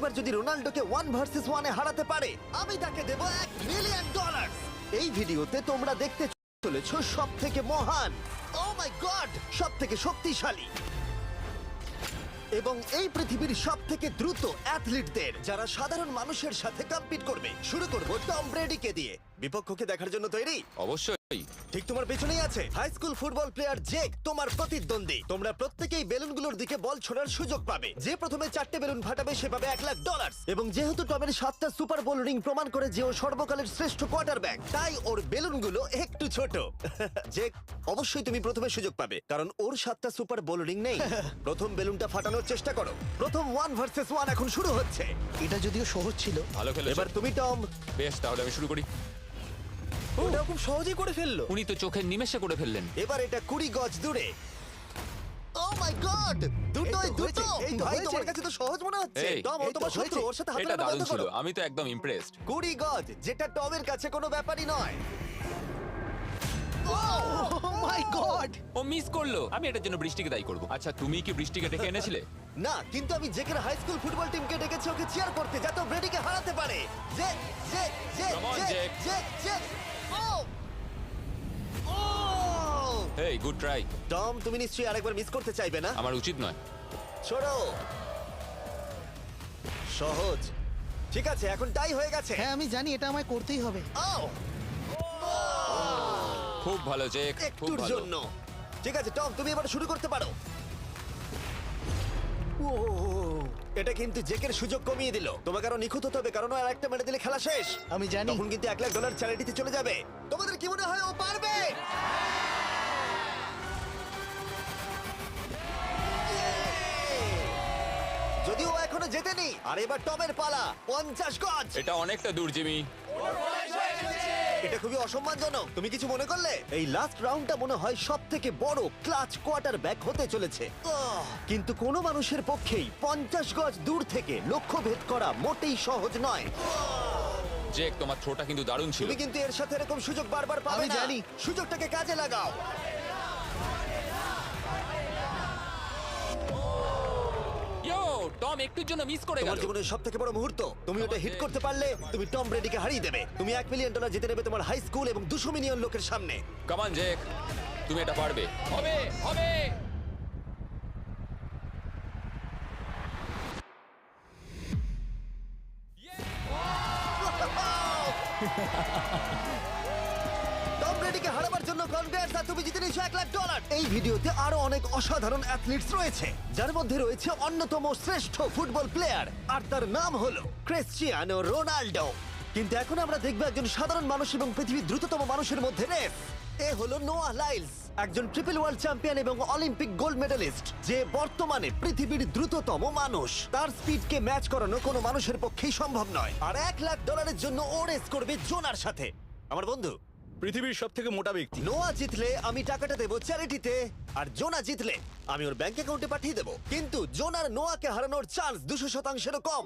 এবার যদি রোনাল্ডোকে 1 ভার্সেস 1 এ হারাতে পারে আমি তাকে দেব $1 মিলিয়ন। এই ভিডিওতে তোমরা দেখতে চলেছো সব থেকে মহান, ও মাই গড, সব থেকে শক্তিশালী এবং এই পৃথিবীর সব থেকে দ্রুত অ্যাথলিটদের যারা সাধারণ মানুষের সাথে কম্পিট করবে। শুরু করবো টম ব্রেডিকে দিয়ে। বিপক্ষকে দেখার জন্য তৈরি? অবশ্যই। ঠিক তোমার পেছনেই আছে high school football player Jake, তোমার প্রতিদ্বন্দ্বী। তোমরা প্রত্যেকেই বেলুনগুলোর দিকে বল ছোড়ার সুযোগ পাবে। যে প্রথমে 4টে বেলুন ফাটাবে সে পাবে $1,00,000। এবং যেহেতু টমের 7টা সুপার বোল রিং প্রমাণ করে যে ও সর্বকালের শ্রেষ্ঠ কোয়ার্টারব্যাক, তাই ওর বেলুনগুলো একটু ছোট। জেক, অবশ্যই তুমি প্রথমে সুযোগ পাবে কারণ ওর 7টা সুপার বোল রিং নেই। প্রথম বেলুনটা ফাটানোর চেষ্টা করো। প্রথম 1 ভার্সেস 1 এখন শুরু হচ্ছে। এটা যদিও সহজ ছিল। ভালো খেলেছো। এবার তুমি টম। বেশ, তাহলে আমি শুরু করি। ওটা খুব সহজেই করে ফেললো। উনি তো চোখের নিমেষে করে ফেললেন। এবার এটা 20 গজ দূরে। ও মাই গড, দুটোই এই তো দুটো। হয়েছে, এই তো ভাই হয়েছে। তোমার কাছে তো সহজ মনে হচ্ছে। এই, টম, ও এই তো তোমার শত্রু, হয়েছে। ওর সাথে হাত এটা মেলানো দারুণ বন্ধ ছিল, করো। আমি তো একদম ইমপ্রেসড। 20 গজ, যেটা টমের কাছে কোনো ব্যাপারই নয়। ও মাই গড! ও মিস করলো। আমি এটার জন্য বৃষ্টিকে দায়ী করব। আচ্ছা, তুমি কি বৃষ্টিকে ডেকে এনেছিলে? না, কিন্তু আমি জেকের হাই স্কুল ফুটবল টিমকে ডেকেছি ওকে চিয়ার করতে যাতে ও ব্রেডিকে হারাতে পারে। জে জে জে Come on, জে Jake. জে জে। ও ও হেই, গুড ট্রাই। টম, তুমি নিশ্চয়ই আরেকবার মিস করতে চাইবে না? আমার উচিত নয়। ছোড়ো। সহজ। ঠিক আছে, এখন টাই হয়ে গেছে। হ্যাঁ, আমি জানি এটা আমায় করতেই হবে। ও খুব ভালো জেক, খুব একটুর ভালো। জন্য। ঠিক আছে টম, তুমি এবার শুরু করতে পারো। ও, এটা কিন্তু জেকের সুযোগ কমিয়ে দিল। তোমাকে আরো নিখুঁত হতে হবে কারণ আর একটা মেরে দিলে খেলা শেষ। আমি জানি। তখন কিন্তু $1,00,000 চ্যারিটিতে চলে যাবে। তোমাদের কি মনে হয় ও পারবে? যদিও ও এখনো জেতেনি। আর এবার টমের পালা। 50 গজ। এটা অনেকটা দূর, জিমি। এটা খুবই অসম্মানজনক। তুমি কিছু মনে করলে? এই লাস্ট রাউন্ডটা মনে হয় সব থেকে বড় ক্লাচ কোয়ার্টারব্যাক হতে চলেছে। কিন্তু কোনো মানুষের পক্ষেই 50 গজ দূর থেকে লক্ষ্য ভেদ করা মোটেই সহজ নয়। জেক, তোমার থ্রোটা কিন্তু দারুণ ছিল। তুমি কিন্তু এর সাথে এরকম সুযোগ বারবার পাবে আমি না। জানি। সুযোগটাকে কাজে লাগাও। ইয়ো, টম একটুর জন্য মিস করে তোমার গেল। জীবনের সব থেকে বড় মুহূর্ত। তুমি ওটা হিট করতে পারলে তুমি টম ব্রেডিকে হারিয়ে দেবে। তুমি $1 মিলিয়ন জিতে নেবে তোমার হাই স্কুল এবং 200 মিলিয়ন লোকের সামনে। কাম অন জেক, তুমি এটা পারবে। হবে, হবে। টম ব্রেডিকে হারাবার জন্য কনগ্রেটস, আর তুমি জিতে নিয়েছো $1,00,000। এই ভিডিওতে আরো অনেক অসাধারণ অ্যাথলিটস রয়েছে যার মধ্যে রয়েছে অন্যতম শ্রেষ্ঠ ফুটবল প্লেয়ার আর তার নাম হলো ক্রিশ্চিয়ানো রোনাল্ডো। কিন্তু এখন আমরা দেখব একজন সাধারণ মানুষ এবং পৃথিবীর দ্রুততম মানুষের মধ্যে রেস। এ হলো নোয়াহ লাইলস, একজন ট্রিপল ওয়ার্ল্ড চ্যাম্পিয়ন এবং অলিম্পিক গোল্ড মেডালিস্ট, যে বর্তমানে পৃথিবীর দ্রুততম মানুষ। তার স্পিডকে ম্যাচ করানো কোনো মানুষের পক্ষেই সম্ভব নয়। আর $1,00,000 জন্য ও রেস করবে জোনার সাথে, আমার বন্ধু। পৃথিবীর সব থেকে মোটা ব্যক্তি। নোয়া জিতলে আমি টাকাটা দেবো চ্যারিটিতে, আর জোনা জিতলে আমি ওর ব্যাংক অ্যাকাউন্টে পাঠিয়ে দেবো। কিন্তু জোনার নোয়াকে হারানোর চান্স 200%-এরও কম,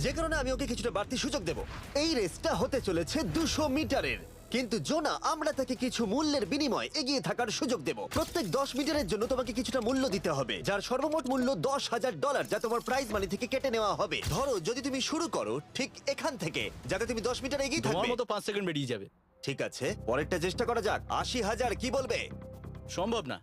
যে কারণে আমি ওকে কিছুটা বাড়তি সুযোগ দেবো। এই রেসটা হতে চলেছে 200 মিটারের, কিন্তু জোনা আমরা তাকে কিছু মূল্যের বিনিময়ে এগিয়ে থাকার সুযোগ দেব। প্রত্যেক 10 মিটারের জন্য তোমাকে কিছুটা মূল্য দিতে হবে, যার সর্বমোট মূল্য $10,000, যা তোমার প্রাইজ মানি থেকে কেটে নেওয়া হবে। ধরো যদি তুমি শুরু করো ঠিক এখান থেকে, যাতে তুমি 10 মিটার এগিয়ে তোমার থাকবে। মতো 5 সেকেন্ড বেরিয়ে যাবে। ঠিক আছে, পরেরটা চেষ্টা করা যাক। 80,000, কি বলবে? সম্ভব না।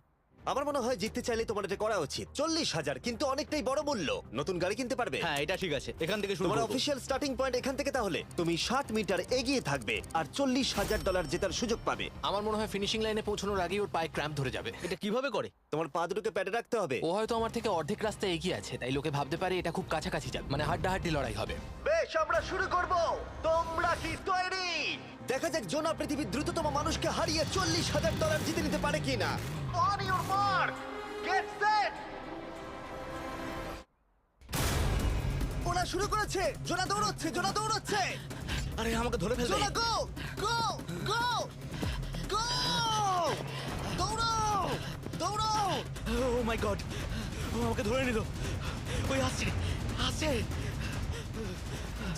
আমার মনে হয় জিততে চাইলে তোমার এটা করা উচিত। 40,000 কিন্তু অনেকটাই বড় মূল্য। নতুন গাড়ি কিনতে পারবে। হ্যাঁ, এটা ঠিক আছে। এখান থেকে শুরু তোমার করব। অফিসিয়াল স্টার্টিং পয়েন্ট এখান থেকে। তাহলে তুমি 60 মিটার এগিয়ে থাকবে আর $40,000 জেতার সুযোগ পাবে। আমার মনে হয় ফিনিশিং লাইনে পৌঁছানোর আগেই ওর পায়ে ক্র্যাম্প ধরে যাবে। এটা কিভাবে করে? তোমার পা দুটোকে প্যাডে রাখতে হবে। ও হয়তো আমার থেকে অর্ধেক রাস্তা এগিয়ে আছে, তাই লোকে ভাবতে পারে এটা খুব কাছাকাছি যাবে, মানে হাড্ডাহাড্ডি লড়াই হবে। বেশ, আমরা শুরু করব। তোমরা কি তৈরি? দেখা যাক জোনা পৃথিবীর দ্রুততম মানুষকে হারিয়ে $40,000 জিতে নিতে পারে কিনা। On your mark, get set. ওরা শুরু করেছে। জোনা দৌড়চ্ছে, জোনা দৌড়চ্ছে। আরে আমাকে ধরে ফেলবে। জোনা গো গো গো গো! দৌড়াও দৌড়াও! ও মাই গড, ও আমাকে ধরে নিল। ওই আসছে, আসছে।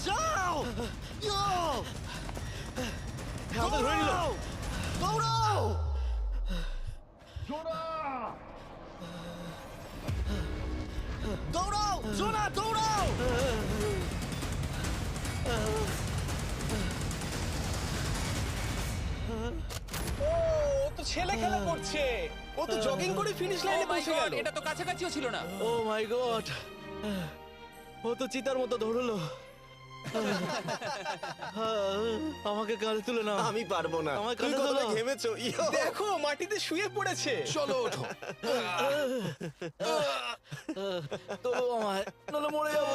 যাও! ইয়ো! আমাকে ধরে নিল। দৌড়াও! দৌড়াও! জোনা দৌড়াও! ছেলে খেলা করছে। ও তো জগিং করে ফিনিশ Oh লাইনে my পৌঁছে God, গেল। এটা তো কাছাকাছিও ছিল না। ও মাই গড, ও তো চিতার মতো ধরলো। আমাকে কাঁধে তুলে নাও। আমি পারবো না। আমার তুমি কাঁধে কতটা তোলো। ঘেমেছো ইয়ো। দেখো মাটিতে শুয়ে পড়েছে। চলো ওঠো। তোলো আমায়, নাহলে মরে যাবো।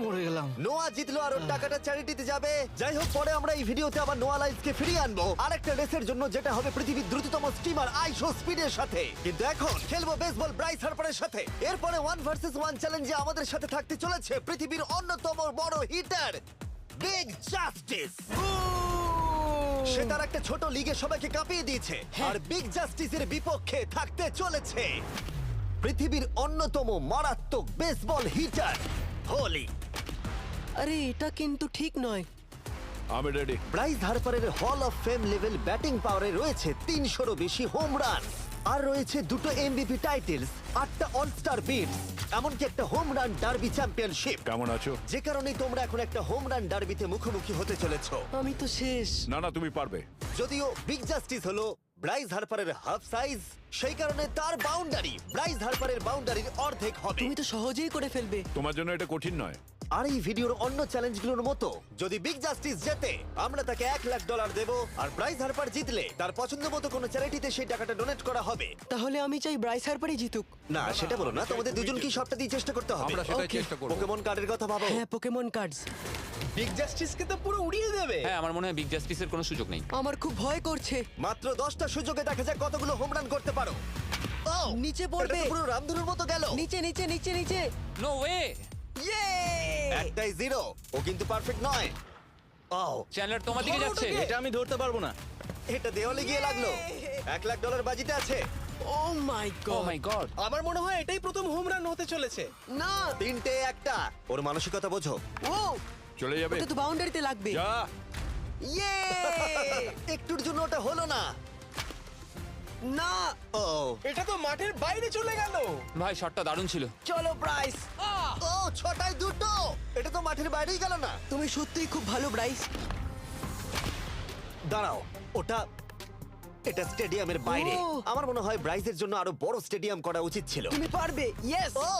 মরে গেলাম। নোয়া জিতলো আর ওর টাকাটা চ্যারিটিতে যাবে। যাই হোক, পরে আমরা এই ভিডিওতে আবার নোয়া লাইফকে ফিরিয়ে আনবো আরেকটা রেসের জন্য, যেটা হবে পৃথিবীর দ্রুততম স্টিমার আইশো স্পিডের সাথে। কিন্তু এখন খেলবো বেসবল ব্রাইস হার্পারের সাথে। এরপরে 1 ভার্সেস 1 চ্যালেঞ্জে আমাদের সাথে থাকতে চলেছে পৃথিবীর অন্যতম বড় হিটার বিগ জাস্টিস। সে তার একটা ছোট লিগে সবাইকে কাঁপিয়ে দিয়েছে, আর বিগ জাস্টিসের বিপক্ষে থাকতে চলেছে পৃথিবীর অন্যতম মারাত্মক বেসবল হিটার হোলি। আরে এটা কিন্তু ঠিক নয়। আমি ready. Bryce হার্পারের hall of fame level batting পাওয়ারে রয়েছে 300-রও বেশি হোম রান, আর রয়েছে 2টো এমভিপি টাইটেলস, 8টা অলস্টার বিটস, এমনকি একটা হোম রান ডার্বি চ্যাম্পিয়নশিপ। কেমন আছো? যে কারণে তোমরা এখন একটা হোম রান ডার্বিতে মুখোমুখি হতে চলেছো। আমি তো শেষ। না না, তুমি পারবে। যদিও বিগ জাস্টিস হলো ব্রাইস হার্পারের হাফ সাইজ, সেই কারণে তার বাউন্ডারি ব্রাইস হার্পারের বাউন্ডারির অর্ধেক হবে। তুমি তো সহজেই করে ফেলবে। তোমার জন্য এটা কঠিন নয়। আর এই ভিডিওর অন্য চ্যালেঞ্জগুলোর মতো, যদি বিগ জাস্টিস জেতে আমরা তাকে $1,00,000 দেবো, আর ব্রাইস হার্পার জিতলে তার পছন্দ মতো কোনো চ্যারিটিতে সেই টাকাটা ডোনেট করা হবে। তাহলে আমি চাই ব্রাইস হারপারই জিতুক। না, সেটা বলো না, তোমাদের দুজনকেই সবটা দিয়ে চেষ্টা করতে হবে। আমরা সেটাই Okay. চেষ্টা করব। পোকেমন কার্ডের কথা ভাবো। হ্যাঁ, পোকেমন কার্ডস। বিগ জাস্টিসকে তো পুরো উড়িয়ে দেবে। হ্যাঁ, আমার মনে হয় বিগ জাস্টিসের কোনো সুযোগ নেই। আমার খুব ভয় করছে। মাত্র 10টা সুযোগে দেখা যাক কতগুলো হোম রান করতে পারো। ও, নিচে এটা পড়বে। তো পুরো রামধনুর মতো গেল। নিচে নিচে নিচে নিচে। No way. ইয়ে! একটাই জিরো, ও কিন্তু পারফেক্ট নয়। ও, চ্যানেলার তোমার দিকে যাচ্ছে। এটা আমি ধরতে পারবো না। এটা দেওয়ালে গিয়ে লাগলো। $1,00,000 বাজিতে আছে। ও মাই ও গড। মাই গড। আমার মনে হয় এটাই প্রথম হোম রান হতে চলেছে। না। 3টে একটা। ওর মানসিকতা বোঝো। ও, চলে যাবে। ওটা তো বাউন্ডারিতে লাগবে। যা। ইয়ে! একটুর জন্য ওটা হলো না। না। ও, এটা তো মাঠের বাইরে চলে গেল। ভাই শটটা দারুণ ছিল। চলো ব্রাইস। ও, 6টায় 2টো। এটা তো মাঠের বাইরেই গেল না। তুমি সত্যিই খুব ভালো ব্রাইস। দাঁড়াও, এটা স্টেডিয়ামের বাইরে। ও। আমার মনে হয় ব্রাইজের জন্য আরো বড় স্টেডিয়াম করা উচিত ছিল। তুমি পারবে। ইয়েস। ও,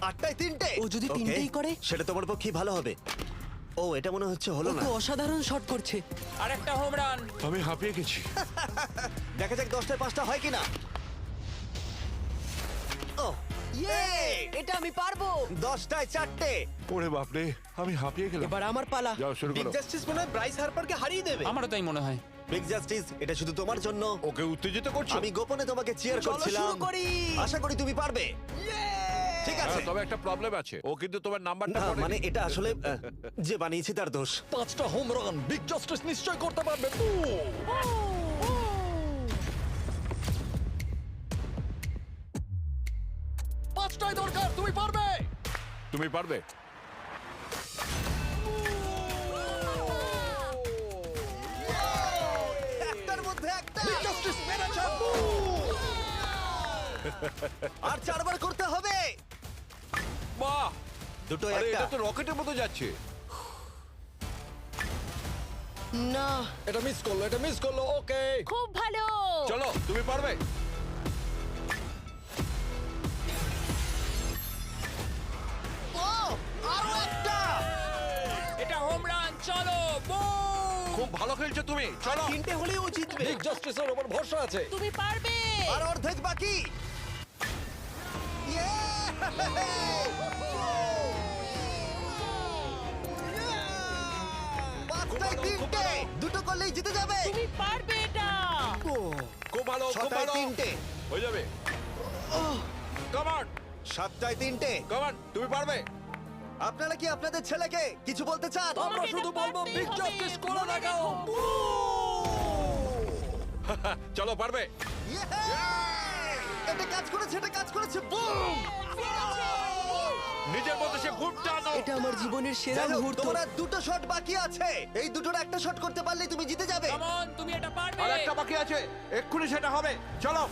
8টায় 3টে। ও যদি Okay, তিনটেই করে? সেটা তোমার পক্ষে ভালো হবে। ও, এটা মনে হচ্ছে ও হলো না। তো অসাধারণ শট করছে। আর একটা হোম রান। আমি হাঁপিয়ে গেছি। দেখা যাক 10টায় 5টা হয় কিনা। ও, ইয়ে! এটা আমি পারবো। 10টায় 4টে। ওরে বাপরে, আমি হাঁপিয়ে গেলাম। এবার আমার পালা। যাও শুরু বিগ করো। জাস্টিস মনে হয় ব্রাইস হার্পারকে হারিয়ে দেবে। আমারও তাই মনে হয়। বিগ জাস্টিস, এটা শুধু তোমার জন্য। ওকে উত্তেজিত করছো? আমি গোপনে তোমাকে চিয়ার চলো করছিলাম। শুরু করি। আশা করি তুমি পারবে। ঠিক আছে। হ্যাঁ, তবে একটা প্রবলেম আছে, ও কিন্তু তোমার নাম্বারটা না, পড়েনি। মানে এটা আসলে যে বানিয়েছে তার দোষ। 5টা হোম রান বিগ জাস্টিস নিশ্চয় করতে পারবে। পাঁচটাই দরকার, তুমি পারবে। তুমি পারবে। একটার মধ্যে একটা। বিগ জাস্টিস মেরেছে। আর 4বার করতে হবে। বাহ, দুটো আরে একটা। এটা তো রকেটের মতো যাচ্ছে। না। এটা মিস করলো, এটা মিস করলো। ওকে, খুব ভালো। চলো, তুমি পারবে। ও, আরো একটা। এটা হোম রান। চলো বুম। খুব ভালো খেলছো তুমি, চলো। 3টে হলেই ও জিতবে। বিগ জাস্টিসের উপর ভরসা আছে। তুমি পারবে। আর অর্ধেক বাকি। পাঁচটায় 3টে। দুটো করলেই জিতে যাবে। তুমি পারবে এটা। খুব ভালো, খুব 6টায় ভালো। 3টে। হয়ে যাবে। কাম অন, 7টায় 3টে। কাম অন, তুমি পারবে। আপনারা কি আপনাদের ছেলেকে কিছু বলতে চান? আমরা শুধু বলবো বিগ জাস্টিস করে দেখাও। চলো, পারবে। Yeah! এটা কাজ করেছে, এটা কাজ করেছে। বুম! নিজের মতো সে খুব টানো। এটা আমার জীবনের সেরা যাই হোক, মুহূর্ত। তোমার আর 2টো শট বাকি আছে। এই দুটোর একটা শট করতে পারলেই তুমি জিতে যাবে। কাম অন, তুমি এটা পারবে। আর একটা বাকি আছে, এক্ষুনি সেটা হবে। চলো।